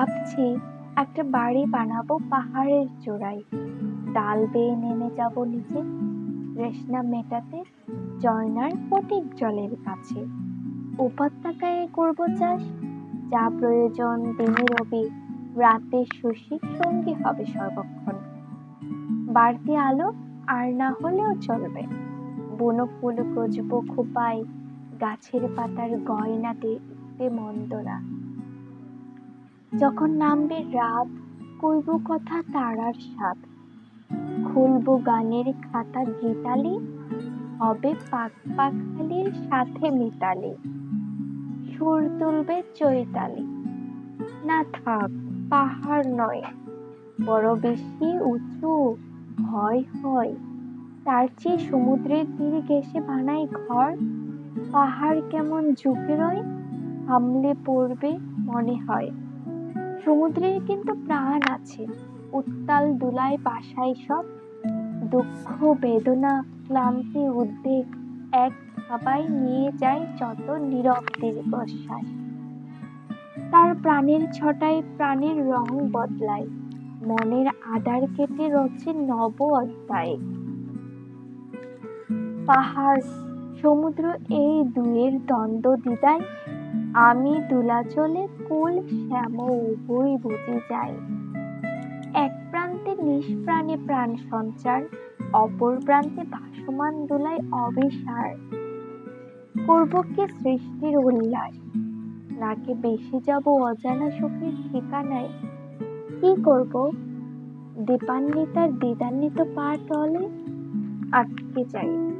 ভাবছি একটা বাড়ি বানাবো পাহাড়ের চূড়ায়, ডাল বেয়ে নেমে যাব নিচে, তৃষ্ণা মেটাতে ঝর্ণার ফটিক জলের কাছে। উপত্যকায় করব চাষ, যা প্রয়োজন দিনে রবি, রাতে শশী সঙ্গী হবে সর্বক্ষণ। বাড়তি আলো আর না হলেও চলবে, বুনো ফুল গজবো খোপায়, গাছের পাতার গয়না দেখতে মন্দ না। যখন নামবে রাত, কইব কথা তারার স্বাদ, খুলবো গানের খাতা গীতালি, হবে পাখ পাখালির সাথে মিতালি, সুর তুলবে চৈতালি। না থাক, পাহাড় নয়, বড় বেশি উঁচু, ভয় হয়। তার চেয়ে সমুদ্রের তীরে ঘেঁষে বানাই ঘর, পাহাড় কেমন ঝুঁকে রয়, হামলে পড়বে মনে হয়। সমুদ্রের কিন্তু প্রাণ আছে, উত্তাল দোলায় ভাসায় সব, দুঃখ বেদনা ক্লান্তি উদ্বেগ এক থাবায় নিয়ে যায় যত নীরব দীর্ঘশ্বাস। তার প্রাণের ছটায় প্রাণের রং বদলায়, মনের আধার কেটে রচে নব অধ্যায়। পাহাড় সমুদ্র এই দুয়ের দ্বন্দ্ব দ্বিধায় আমি দোলাচলে কুল শ্যাম উভয় বুঝে যাই। এক প্রান্তে নিষ্প্রাণে প্রাণ সঞ্চার, অপর প্রান্তে ভাসমান দোলায় অবিসার। করব কি সৃষ্টির উল্লাস, নাকি বেশি যাব অজানা সুখের ঠিকানায়? কি করব, দীপান্বিতার দ্বিধান্বিত পা তলে আটকে যাই।